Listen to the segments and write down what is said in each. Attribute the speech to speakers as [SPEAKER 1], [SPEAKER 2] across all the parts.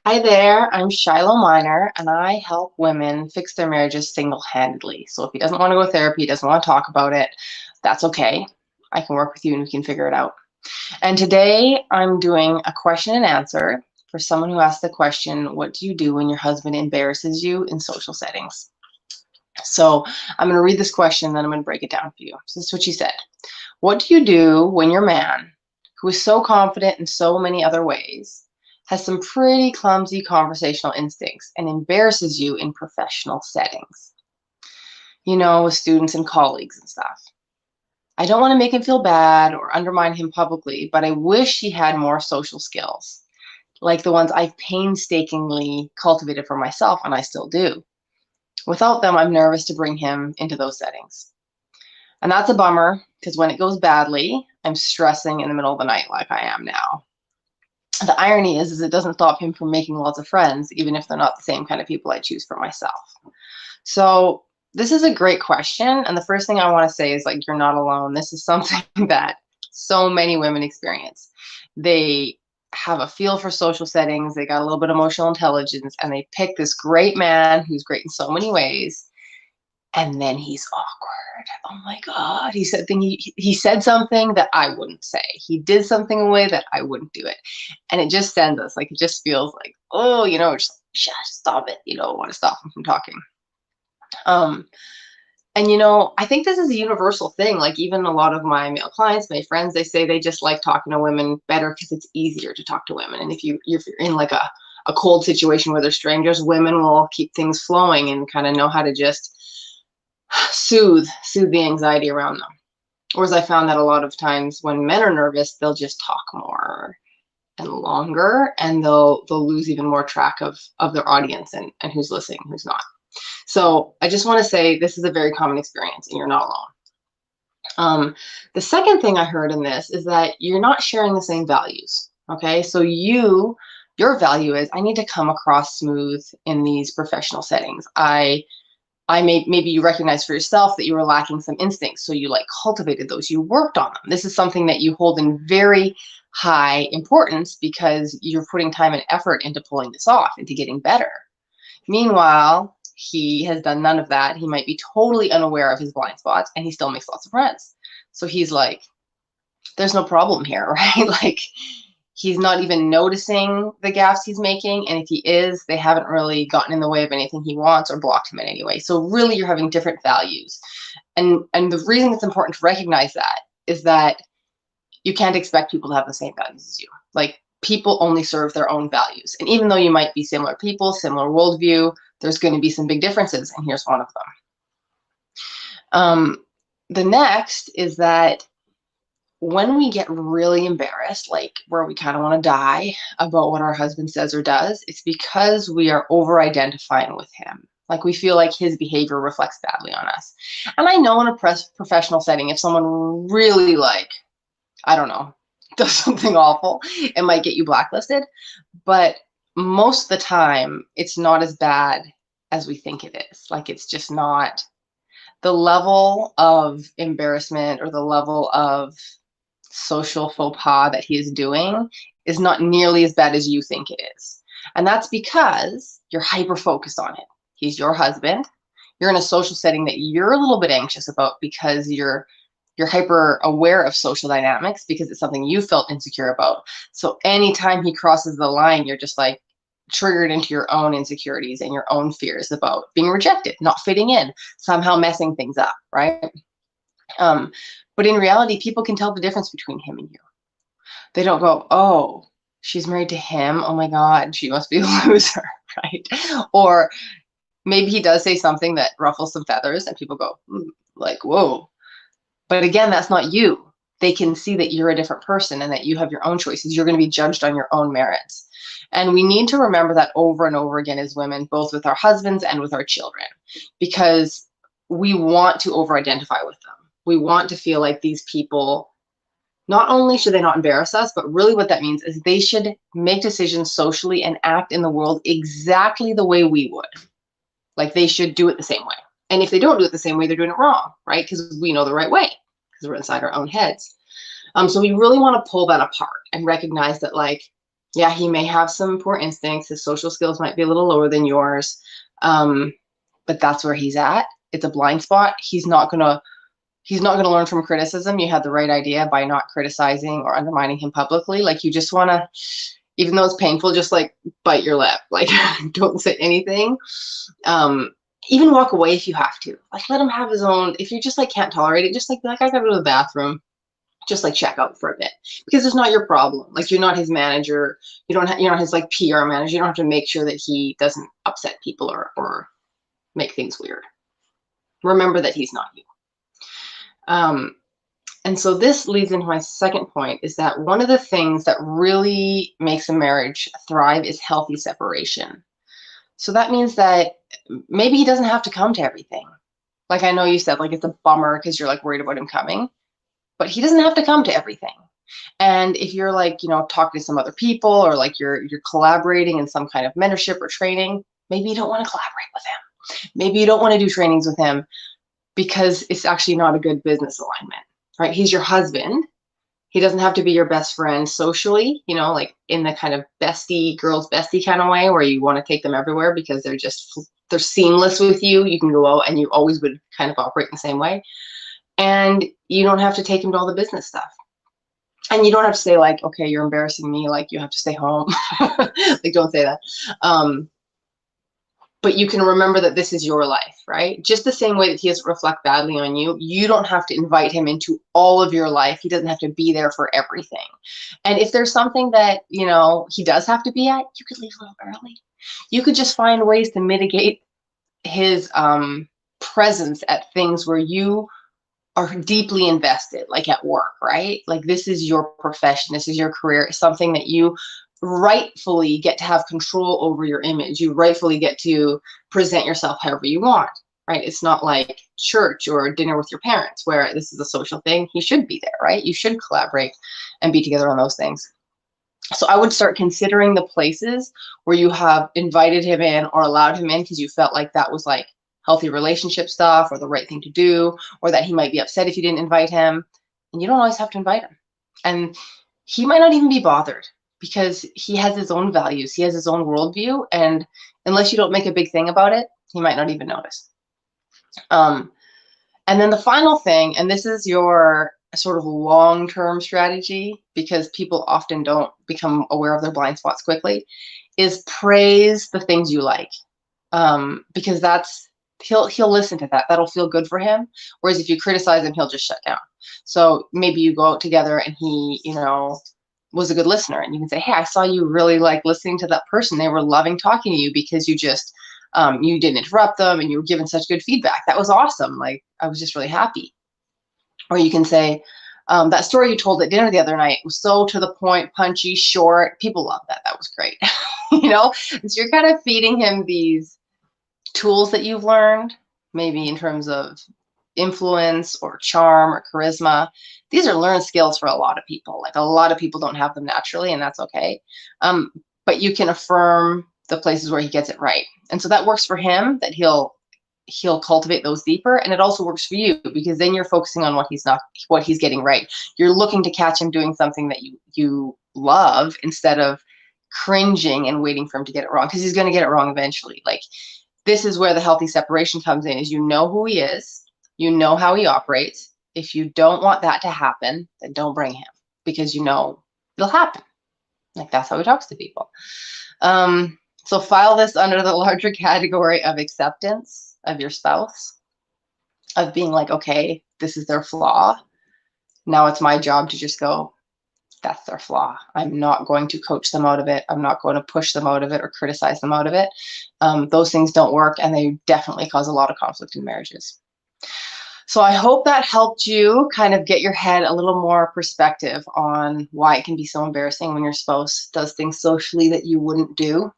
[SPEAKER 1] Hi there, I'm Shiloh Miner, and I help women fix their marriages single-handedly. So if he doesn't want to go to therapy, he doesn't want to talk about it, that's okay. I can work with you and we can figure it out. And today I'm doing a question and answer for someone who asked the question, what do you do when your husband embarrasses you in social settings? So I'm going to read this question, then I'm going to break it down for you. So this is what she said. What do you do when your man, who is so confident in so many other ways, has some pretty clumsy conversational instincts and embarrasses you in professional settings? You know, with students and colleagues and stuff. I don't want to make him feel bad or undermine him publicly, but I wish he had more social skills, like the ones I've painstakingly cultivated for myself, and I still do. Without them, I'm nervous to bring him into those settings. And that's a bummer because when it goes badly, I'm stressing in the middle of the night like I am now. The irony is it doesn't stop him from making lots of friends, even if they're not the same kind of people I choose for myself. So this is a great question. And the first thing I want to say is, like, you're not alone. This is something that so many women experience. They have a feel for social settings. They got a little bit of emotional intelligence, and they pick this great man who's great in so many ways. And then he's awkward. Oh my God. He said something that I wouldn't say. He did something in a way that I wouldn't do it. And it just sends us, like, it just feels like, oh, just stop it. You don't want to stop him from talking. Um, and I think this is a universal thing. Like, even a lot of my male clients, my friends, they say they just like talking to women better because it's easier to talk to women. And if you're in like a cold situation where they're strangers, women will keep things flowing and kind of know how to just soothe the anxiety around them. Whereas I found that a lot of times when men are nervous, they'll just talk more and longer, and they'll lose even more track of their audience and who's listening, who's not. So I just want to say this is a very common experience, and you're not alone. The second thing I heard in this is that you're not sharing the same values. Okay, so your value is, I need to come across smooth in these professional settings. Maybe you recognize for yourself that you were lacking some instincts, so you like cultivated those, you worked on them. This is something that you hold in very high importance because you're putting time and effort into pulling this off, into getting better. Meanwhile, he has done none of that. He might be totally unaware of his blind spots, and he still makes lots of friends. So he's like, there's no problem here, right? Like, he's not even noticing the gaffes he's making. And if he is, they haven't really gotten in the way of anything he wants or blocked him in any way. So really, you're having different values. And the reason it's important to recognize that is that you can't expect people to have the same values as you. Like, people only serve their own values. And even though you might be similar people, similar worldview, there's going to be some big differences. And here's one of them. The next is that when we get really embarrassed, like where we kind of want to die about what our husband says or does, it's because we are over-identifying with him. Like, we feel like his behavior reflects badly on us. And I know in a professional setting, if someone really, like, I don't know, does something awful, it might get you blacklisted. But most of the time, it's not as bad as we think it is. Like, it's just not the level of embarrassment or the level of social faux pas that he is doing is not nearly as bad as you think it is. And that's because you're hyper focused on it. He's your husband. You're in a social setting that you're a little bit anxious about because you're hyper aware of social dynamics because it's something you felt insecure about. So anytime he crosses the line, you're just like triggered into your own insecurities and your own fears about being rejected, not fitting in, somehow messing things up, right? But in reality, people can tell the difference between him and you. They don't go, oh, she's married to him. Oh my God, she must be a loser, right? Or maybe he does say something that ruffles some feathers and people go, like, whoa. But again, that's not you. They can see that you're a different person and that you have your own choices. You're going to be judged on your own merits. And we need to remember that over and over again as women, both with our husbands and with our children, because we want to over-identify with them. We want to feel like these people, not only should they not embarrass us, but really what that means is they should make decisions socially and act in the world exactly the way we would. Like, they should do it the same way. And if they don't do it the same way, they're doing it wrong, right? Because we know the right way, because we're inside our own heads. So we really want to pull that apart and recognize that, like, Yeah, he may have some poor instincts. His social skills might be a little lower than yours. Um, but that's where he's at. It's a blind spot. He's not gonna learn from criticism. You had the right idea by not criticizing or undermining him publicly. Like, you just wanna, even though it's painful, just like bite your lip. Like, don't say anything. Um, Even walk away if you have to. Like, let him have his own. If you just like can't tolerate it, just like I gotta go to the bathroom. Just like check out for a bit, because it's not your problem. Like, you're not his manager. You're not his like PR manager. You don't have to make sure that he doesn't upset people or make things weird. Remember that he's not you. Um, and so this leads into my second point, is that one of the things that really makes a marriage thrive is healthy separation. So that means that maybe he doesn't have to come to everything. Like, I know you said like it's a bummer because you're like worried about him coming, but he doesn't have to come to everything. And if you're like, talking to some other people, or like you're collaborating in some kind of mentorship or training, maybe you don't want to collaborate with him. Maybe you don't want to do trainings with him because it's actually not a good business alignment, right? He's your husband. He doesn't have to be your best friend socially, like in the kind of bestie, girls bestie kind of way where you want to take them everywhere because they're seamless with you. You can go out and you always would kind of operate in the same way. And you don't have to take him to all the business stuff. And you don't have to say like, okay, you're embarrassing me, like you have to stay home. Like, don't say that. But you can remember that this is your life, right? Just the same way that he doesn't reflect badly on you, you don't have to invite him into all of your life. He doesn't have to be there for everything. And if there's something that, he does have to be at, you could leave a little early. You could just find ways to mitigate his presence at things where you are deeply invested, like at work, right? Like, this is your profession, this is your career, something that you rightfully get to have control over your image. You rightfully get to present yourself however you want, right? It's not like church or dinner with your parents where this is a social thing. He should be there, right? You should collaborate and be together on those things. So I would start considering the places where you have invited him in or allowed him in because you felt like that was like healthy relationship stuff or the right thing to do, or that he might be upset if you didn't invite him. And you don't always have to invite him. And he might not even be bothered because he has his own values. He has his own worldview. And unless you don't make a big thing about it, he might not even notice. And then the final thing, and this is your sort of long-term strategy because people often don't become aware of their blind spots quickly, is praise the things you like. Because he'll listen to that. That'll feel good for him. Whereas if you criticize him, he'll just shut down. So maybe you go out together and he, was a good listener, and you can say, hey, I saw you really like listening to that person. They were loving talking to you because you didn't interrupt them and you were giving such good feedback. That was awesome. Like, I was just really happy. Or you can say, that story you told at dinner the other night was so to the point, punchy, short. People love that. That was great. So you're kind of feeding him these tools that you've learned, maybe in terms of influence or charm or charisma. These are learned skills for a lot of people. Like, a lot of people don't have them naturally, and that's okay. But you can affirm the places where he gets it right. And so that works for him, that he'll cultivate those deeper. And it also works for you because then you're focusing on what he's getting right. You're looking to catch him doing something that you love instead of cringing and waiting for him to get it wrong, because he's going to get it wrong eventually. Like, this is where the healthy separation comes in, is you know who he is, you know how he operates. If you don't want that to happen, then don't bring him, because it'll happen. Like, that's how he talks to people. So file this under the larger category of acceptance of your spouse, of being like, okay, this is their flaw. Now it's my job to just go, that's their flaw. I'm not going to coach them out of it. I'm not going to push them out of it or criticize them out of it. Those things don't work, and they definitely cause a lot of conflict in marriages. So I hope that helped you kind of get your head a little more perspective on why it can be so embarrassing when your spouse does things socially that you wouldn't do.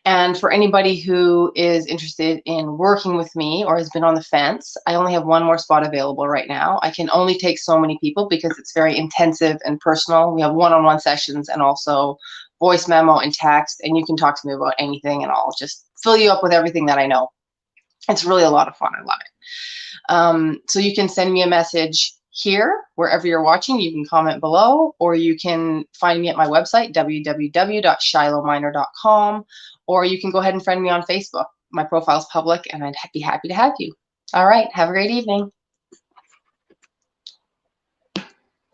[SPEAKER 1] And for anybody who is interested in working with me or has been on the fence, I only have one more spot available right now. I can only take so many people because it's very intensive and personal. We have one-on-one sessions and also voice memo and text, and you can talk to me about anything and I'll just fill you up with everything that I know. It's really a lot of fun. I love it. So you can send me a message here. Wherever you're watching, you can comment below, or you can find me at my website, www.shilohminer.com, or you can go ahead and friend me on Facebook. My profile's public, and I'd be happy to have you. All right, have a great evening.